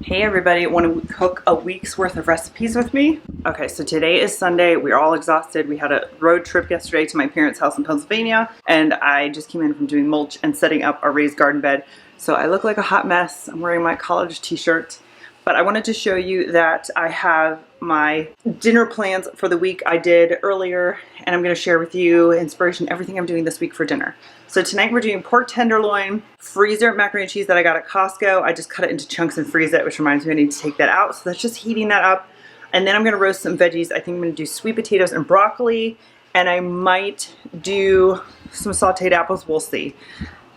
Hey everybody, want to cook a week's worth of recipes with me? Okay, so today is Sunday. We're all exhausted. We had a road trip yesterday to my parents' house in Pennsylvania, and I just came in from doing mulch and setting up our raised garden bed. So I look like a hot mess. I'm wearing my college t-shirt. But I wanted to show you that I have my dinner plans for the week I did earlier, and I'm going to share with you inspiration, everything I'm doing this week for dinner. So tonight we're doing pork tenderloin, freezer macaroni and cheese that I got at Costco. I just cut it into chunks and freeze it, which reminds me I need to take that out. So that's just heating that up. And then I'm going to roast some veggies. I think I'm going to do sweet potatoes and broccoli, and I might do some sauteed apples. We'll see.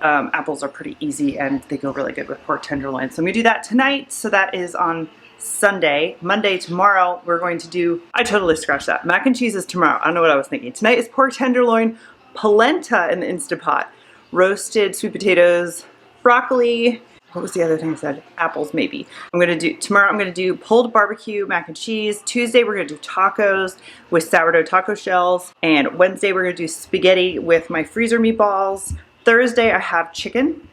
Apples are pretty easy and they go really good with pork tenderloin. So I'm gonna do that tonight. So that is on Sunday. Monday, tomorrow, we're going to do, I totally scratched that. Mac and cheese is tomorrow. I don't know what I was thinking. Tonight is pork tenderloin, polenta in the Instapot, roasted sweet potatoes, broccoli. What was the other thing I said? Apples, maybe. Tomorrow I'm gonna do pulled barbecue mac and cheese. Tuesday we're gonna do tacos with sourdough taco shells. And Wednesday we're gonna do spaghetti with my freezer meatballs. Thursday I have chicken,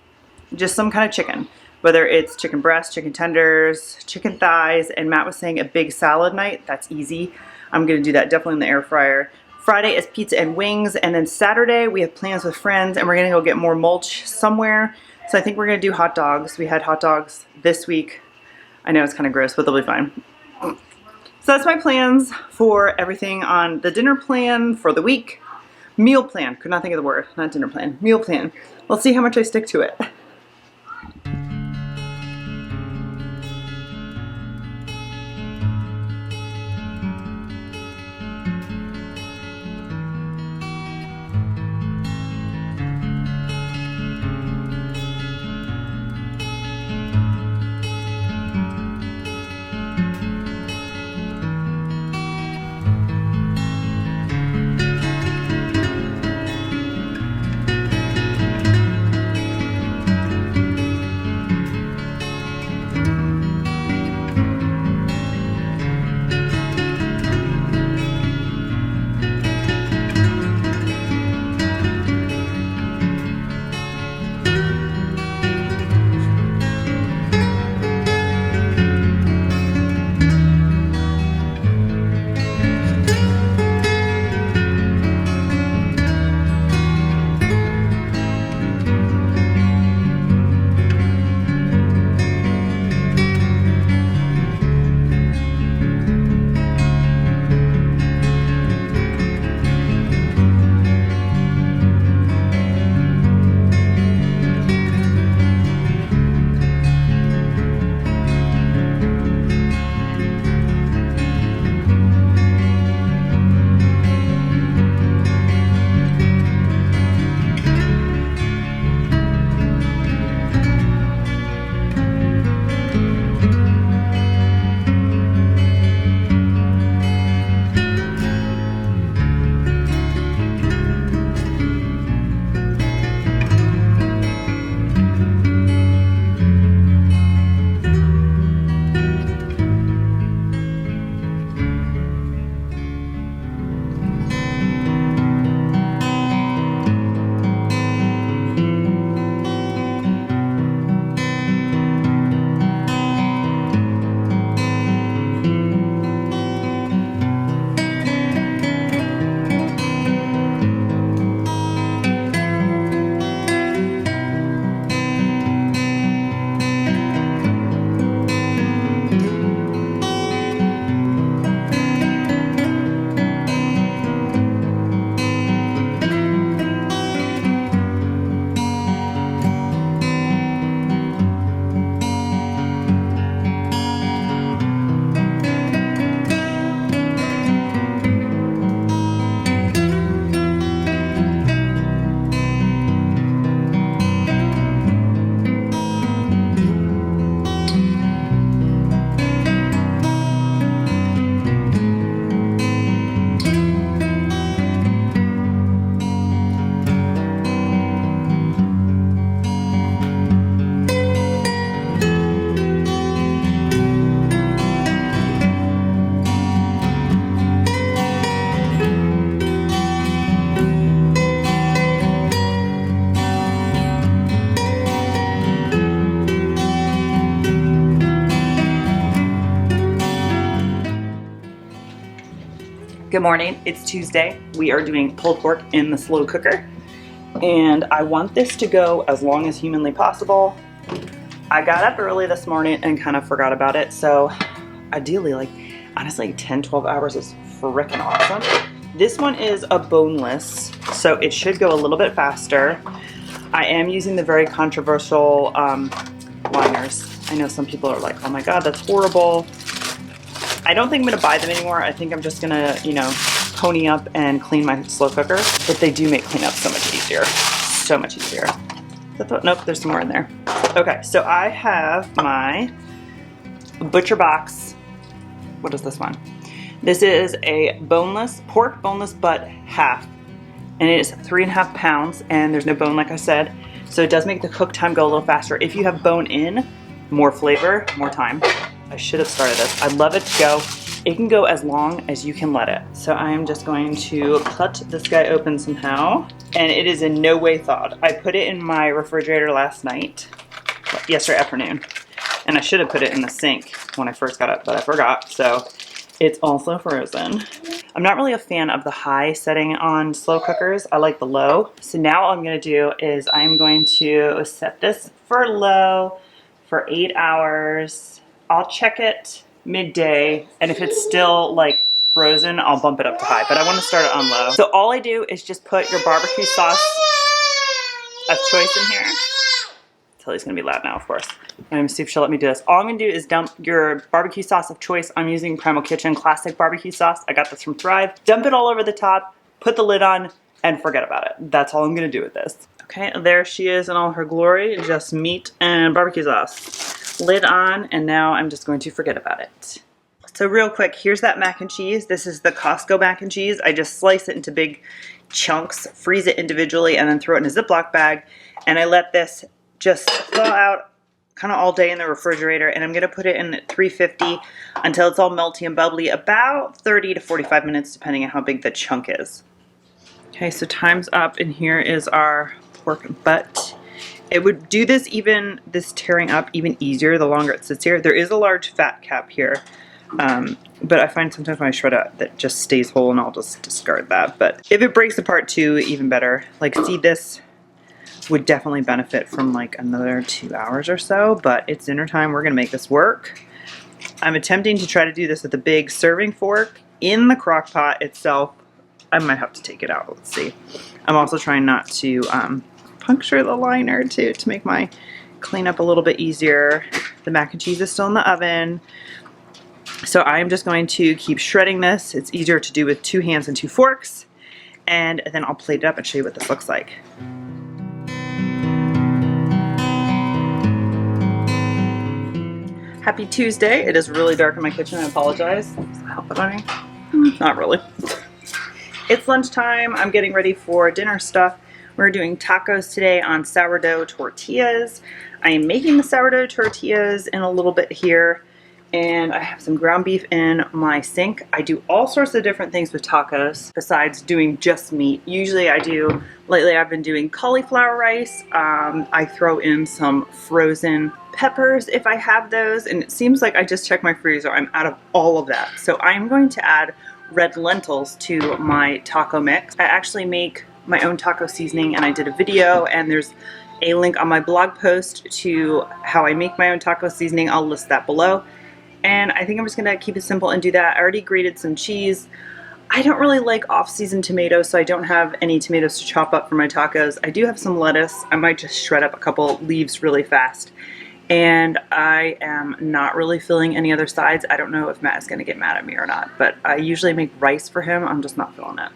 just some kind of chicken, whether it's chicken breast, chicken tenders, chicken thighs, and Matt was saying a big salad night. That's easy. I'm gonna do that definitely in the air fryer. Friday is pizza and wings, and then Saturday we have plans with friends and we're gonna go get more mulch somewhere. So I think we're gonna do hot dogs. We had hot dogs this week. I know it's kind of gross, but they'll be fine. So that's my plans for everything on the dinner plan for the week. Meal plan, could not think of the word, not dinner plan, meal plan. Let's see how much I stick to it. Good morning, it's Tuesday. We are doing pulled pork in the slow cooker. And I want this to go as long as humanly possible. I got up early this morning and kind of forgot about it. So ideally, like honestly, 10-12 hours is freaking awesome. This one is a boneless, so it should go a little bit faster. I am using the very controversial liners. I know some people are like, oh my God, that's horrible. I don't think I'm gonna buy them anymore. I think I'm just gonna, you know, pony up and clean my slow cooker. But they do make cleanup so much easier. So much easier. Nope, there's some more in there. Okay, so I have my Butcher Box. What is this one? This is a boneless, pork boneless butt half. And it is 3.5 pounds, and there's no bone, like I said. So it does make the cook time go a little faster. If you have bone in, more flavor, more time. I should have started this. I'd love it to go. It can go as long as you can let it. So I am just going to cut this guy open somehow. And it is in no way thawed. I put it in my refrigerator last night, yesterday afternoon. And I should have put it in the sink when I first got up, but I forgot. So it's also frozen. I'm not really a fan of the high setting on slow cookers. I like the low. So now all I'm gonna do is I'm going to set this for low for 8 hours. I'll check it midday, and if it's still like frozen, I'll bump it up to high, but I want to start it on low. So all I do is just put your barbecue sauce of choice in here. Tilly's gonna be loud now, of course. I'm gonna see if she'll let me do this. All I'm gonna do is dump your barbecue sauce of choice. I'm using Primal Kitchen classic barbecue sauce. I got this from Thrive. Dump it all over the top, put the lid on, and forget about it. That's all I'm gonna do with this. Okay, there she is in all her glory, just meat and barbecue sauce. Lid on, and now I'm just going to forget about it. So real quick, here's that mac and cheese. This is the Costco mac and cheese. I just slice it into big chunks, freeze it individually, and then throw it in a Ziploc bag. And I let this just thaw out kind of all day in the refrigerator, and I'm gonna put it in at 350 until it's all melty and bubbly, about 30 to 45 minutes, depending on how big the chunk is. Okay, so time's up, and here is our pork butt. It would do this tearing up even easier the longer it sits here. There is a large fat cap here, but I find sometimes when I shred it that just stays whole, and I'll just discard that. But if it breaks apart too, even better. Like, see, this would definitely benefit from like another 2 hours or so, but it's dinner time. We're gonna make this work. I'm attempting to try to do this with a big serving fork in the crock pot itself. I might have to take it out, let's see. I'm also trying not to puncture the liner too, to make my cleanup a little bit easier. The mac and cheese is still in the oven. So I'm just going to keep shredding this. It's easier to do with 2 hands and 2 forks. And then I'll plate it up and show you what this looks like. Happy Tuesday. It is really dark in my kitchen. I apologize. Does that help it on me? Not really. It's lunchtime. I'm getting ready for dinner stuff. We're doing tacos today on sourdough tortillas. I am making the sourdough tortillas in a little bit here, and I have some ground beef in my sink. I do all sorts of different things with tacos besides doing just meat. Usually lately I've been doing cauliflower rice. I throw in some frozen peppers if I have those, and it seems like I just checked my freezer. I'm out of all of that. So I'm going to add red lentils to my taco mix. I actually make my own taco seasoning, and I did a video, and there's a link on my blog post to how I make my own taco seasoning. I'll list that below. And I think I'm just gonna keep it simple and do that. I already grated some cheese. I don't really like off-season tomatoes, so I don't have any tomatoes to chop up for my tacos. I do have some lettuce. I might just shred up a couple leaves really fast. And I am not really filling any other sides. I don't know if Matt is gonna get mad at me or not, but I usually make rice for him. I'm just not filling it.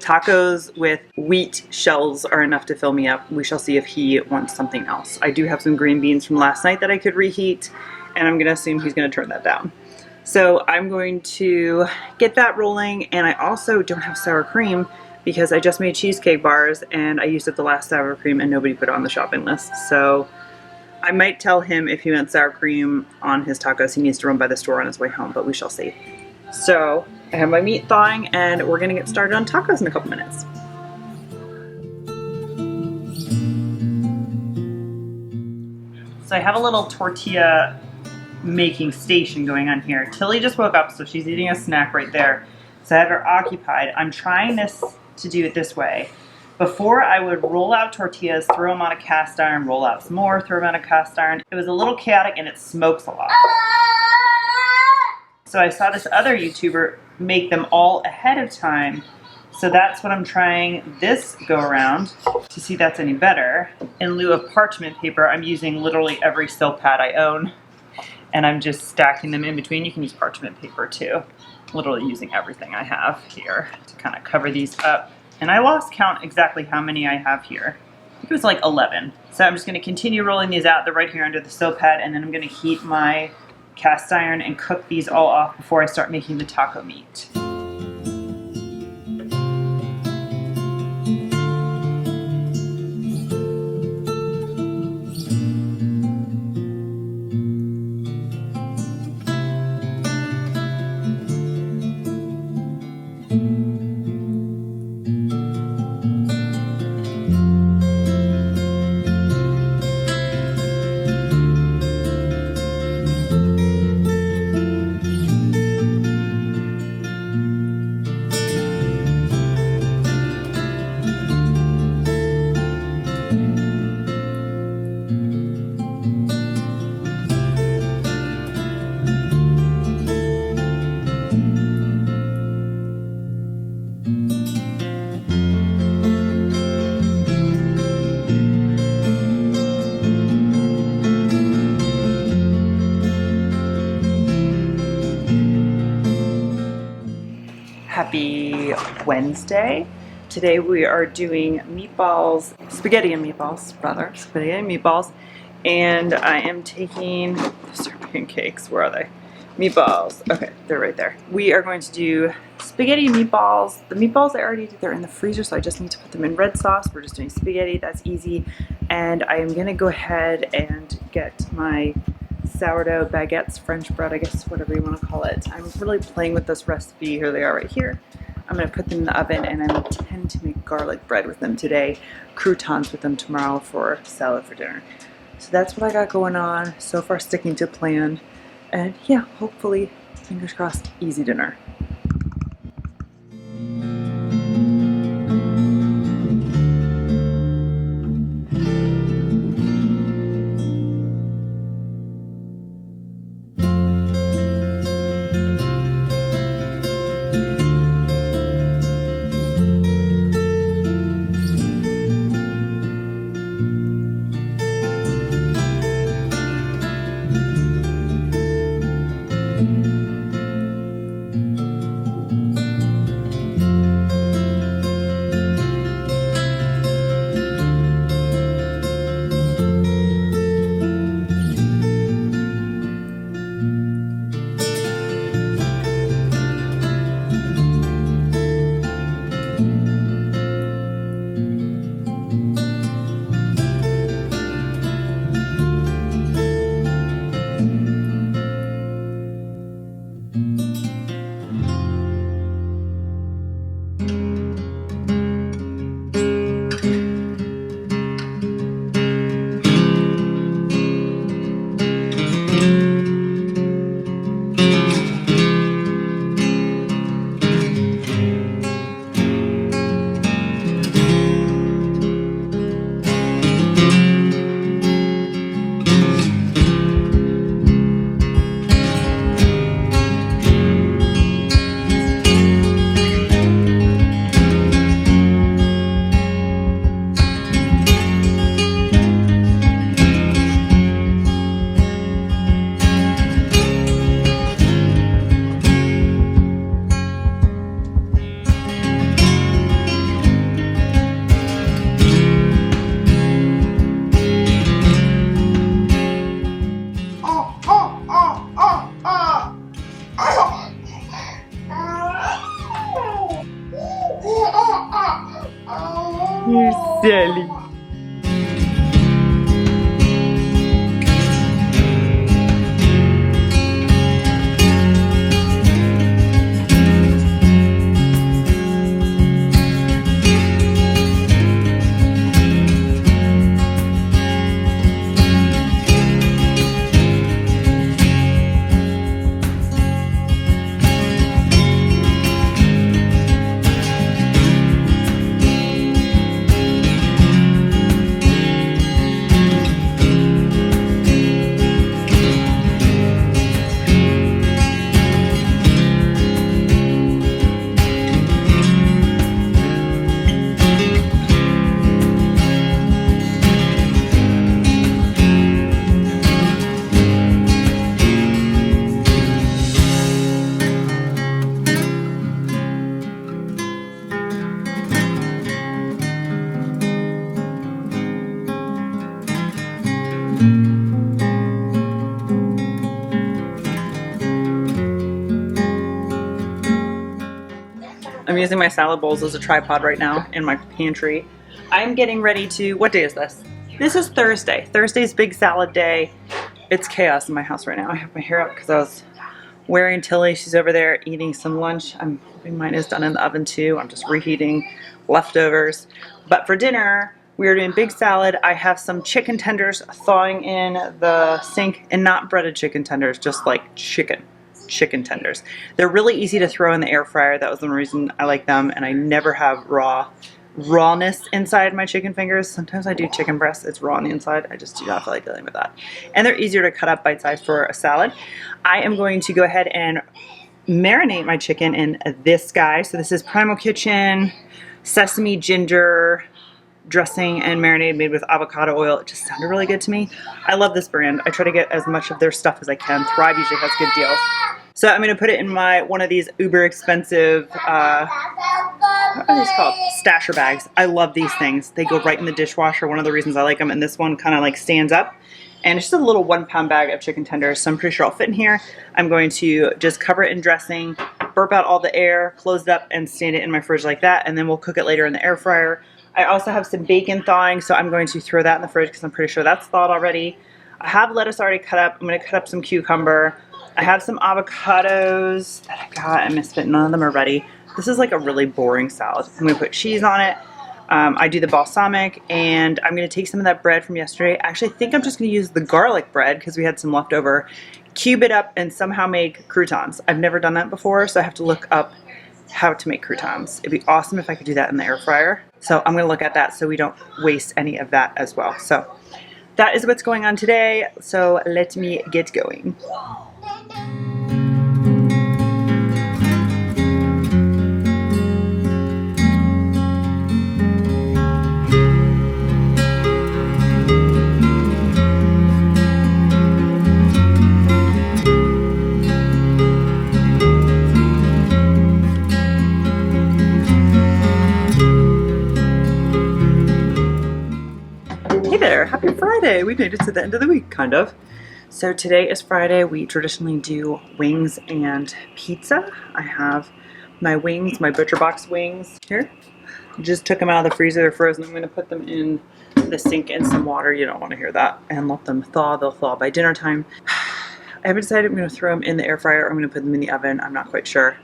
Tacos with wheat shells are enough to fill me up. We shall see if he wants something else. I do have some green beans from last night that I could reheat, and I'm gonna assume he's gonna turn that down. So I'm going to get that rolling, and I also don't have sour cream because I just made cheesecake bars and I used up the last sour cream and nobody put it on the shopping list. So I might tell him if he wants sour cream on his tacos, he needs to run by the store on his way home, but we shall see. So I have my meat thawing, and we're gonna get started on tacos in a couple minutes. So I have a little tortilla making station going on here. Tilly just woke up, so she's eating a snack right there. So I have her occupied. I'm trying to do it this way. Before, I would roll out tortillas, throw them on a cast iron, roll out some more, throw them on a cast iron. It was a little chaotic and it smokes a lot. So I saw this other YouTuber make them all ahead of time. So that's what I'm trying this go around to see if that's any better. In lieu of parchment paper, I'm using literally every silk pad I own. And I'm just stacking them in between. You can use parchment paper too. Literally using everything I have here to kind of cover these up. And I lost count exactly how many I have here. I think it was like 11. So I'm just going to continue rolling these out. They're right here under the silk pad. And then I'm going to heat my cast iron and cook these all off before I start making the taco meat. Happy Wednesday. Today we are doing meatballs, spaghetti and meatballs, and I am taking, those are pancakes, where are they? Meatballs, okay, they're right there. We are going to do spaghetti and meatballs. The meatballs I already did, they're in the freezer, so I just need to put them in red sauce. We're just doing spaghetti, that's easy. And I am gonna go ahead and get my sourdough baguettes, French bread, I guess, whatever you want to call it. I'm really playing with this recipe. Here they are right here. I'm going to put them in the oven, and I intend to make garlic bread with them today, croutons with them tomorrow for salad for dinner. So that's what I got going on. So far sticking to plan. And yeah, hopefully, fingers crossed, easy dinner. You're silly. I'm using my salad bowls as a tripod right now in my pantry. I'm getting ready to, what day is this? This is Thursday. Thursday's big salad day. It's chaos in my house right now. I have my hair up because I was wearing Tilly. She's over there eating some lunch. I'm hoping mine is done in the oven too. I'm just reheating leftovers. But for dinner, we are doing big salad. I have some chicken tenders thawing in the sink, and not breaded chicken tenders, just like chicken tenders. They're really easy to throw in the air fryer. That was the reason I like them, and I never have rawness inside my chicken fingers. Sometimes I do chicken breasts, it's raw on the inside. I just do not feel like dealing with that. And they're easier to cut up bite size for a salad. I am going to go ahead and marinate my chicken in this guy. So this is Primal Kitchen sesame ginger dressing and marinade made with avocado oil. It just sounded really good to me. I love this brand. I try to get as much of their stuff as I can. Thrive usually has good deals. So I'm going to put it in one of these uber expensive, what are these called? Stasher bags. I love these things. They go right in the dishwasher. One of the reasons I like them, and this one kind of like stands up. And it's just a little 1 pound bag of chicken tenders, so I'm pretty sure I'll fit in here. I'm going to just cover it in dressing, burp out all the air, close it up, and stand it in my fridge like that, and then we'll cook it later in the air fryer. I also have some bacon thawing, so I'm going to throw that in the fridge because I'm pretty sure that's thawed already. I have lettuce already cut up. I'm going to cut up some cucumber. I have some avocados that I got. I misfit. None of them are ready. This is like a really boring salad. I'm going to put cheese on it. I do the balsamic, and I'm going to take some of that bread from yesterday. Actually, I think I'm just going to use the garlic bread because we had some leftover. Cube it up and somehow make croutons. I've never done that before, so I have to look up how to make croutons. It'd be awesome if I could do that in the air fryer. So I'm going to look at that so we don't waste any of that as well. So that is what's going on today. So let me get going. Happy Friday. We made it to the end of the week, kind of. So today is Friday. We traditionally do wings and pizza. I have my wings, my Butcher Box wings here. Just took them out of the freezer. They're frozen. I'm going to put them in the sink in some water. You don't want to hear that. And let them thaw. They'll thaw by dinner time. I haven't decided if I'm going to throw them in the air fryer or I'm going to put them in the oven. I'm not quite sure.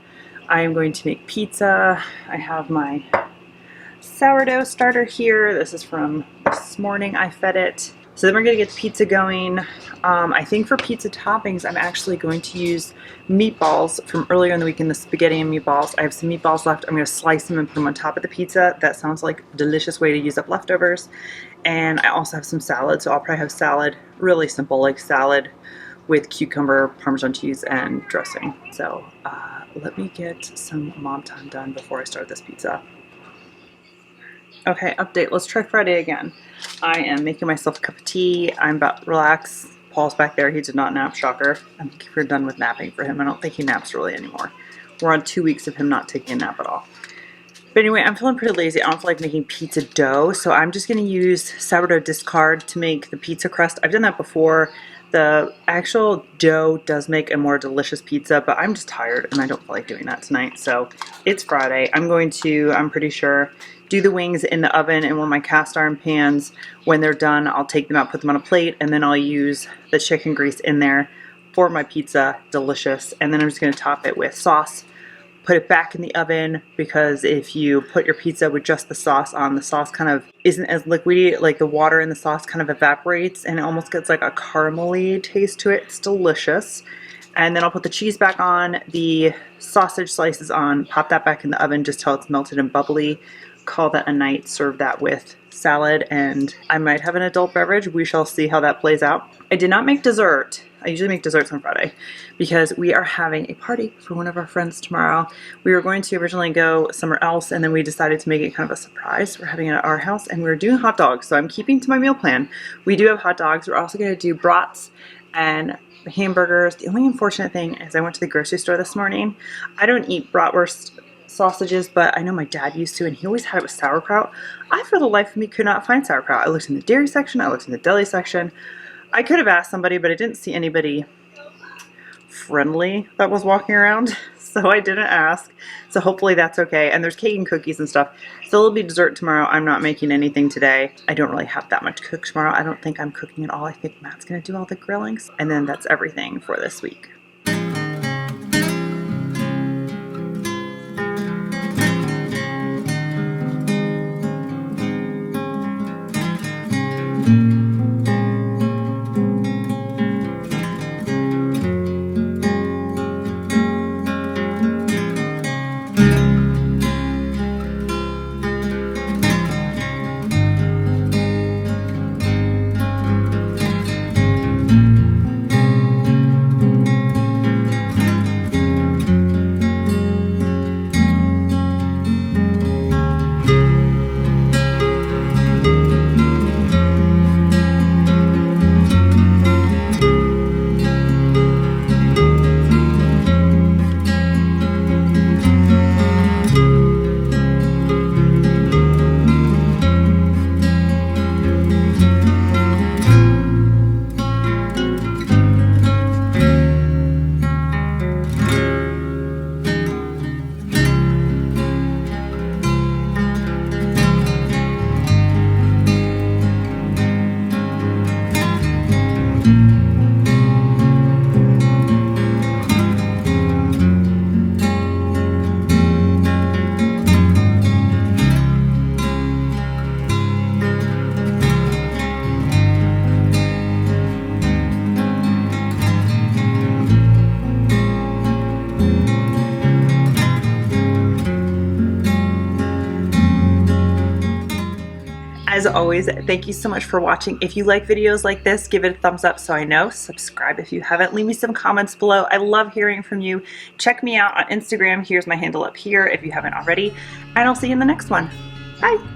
I am going to make pizza. I have my sourdough starter here. This is from this morning. I fed it. So then we're going to get the pizza going. I think for pizza toppings, I'm actually going to use meatballs from earlier in the week in the spaghetti and meatballs. I have some meatballs left. I'm going to slice them and put them on top of the pizza. That sounds like a delicious way to use up leftovers. And I also have some salad, so I'll probably have salad, really simple, like salad with cucumber, Parmesan cheese, and dressing. So let me get some mom time done before I start this pizza. Okay, update. Let's try Friday again. I am making myself a cup of tea. I'm about to relax. Paul's back there. He did not nap, shocker. I think we're done with napping for him. I don't think he naps really anymore. We're on 2 weeks of him not taking a nap at all. But anyway, I'm feeling pretty lazy. I don't feel like making pizza dough, so I'm just going to use sourdough discard to make the pizza crust. I've done that before. The actual dough does make a more delicious pizza, but I'm just tired and I don't feel like doing that tonight. So it's Friday. I'm going to, I'm pretty sure, do the wings in the oven in one of my cast iron pans. When they're done, I'll take them out, put them on a plate, and then I'll use the chicken grease in there for my pizza. Delicious. And then I'm just going to top it with sauce. Put it back in the oven, because if you put your pizza with just the sauce on, the sauce kind of isn't as liquidy, like the water in the sauce kind of evaporates and it almost gets like a caramely taste to it. It's delicious. And then I'll put the cheese back on, the sausage slices on, pop that back in the oven just till it's melted and bubbly. Call that a night. Serve that with salad, and I might have an adult beverage. We shall see how that plays out. I did not make dessert. I usually make desserts on Friday because we are having a party for one of our friends tomorrow. We were going to originally go somewhere else, and then we decided to make it kind of a surprise. We're having it at our house, and we're doing hot dogs, so I'm keeping to my meal plan. We do have hot dogs. We're also going to do brats and hamburgers. The only unfortunate thing is I went to the grocery store this morning. I don't eat bratwurst sausages, but I know my dad used to, and he always had it with sauerkraut. I, for the life of me, could not find sauerkraut. I looked in the dairy section, I looked in the deli section. I could have asked somebody, but I didn't see anybody friendly that was walking around. so I didn't ask. So hopefully that's okay. And there's cake and cookies and stuff. So it'll be dessert tomorrow. I'm not making anything today. I don't really have that much to cook tomorrow. I don't think I'm cooking at all. I think Matt's gonna do all the grillings. And then that's everything for this week. As always, thank you so much for watching. If you like videos like this, give it a thumbs up so I know. Subscribe if you haven't. Leave me some comments below. I love hearing from you. Check me out on Instagram. Here's my handle up here if you haven't already. And I'll see you in the next one. Bye.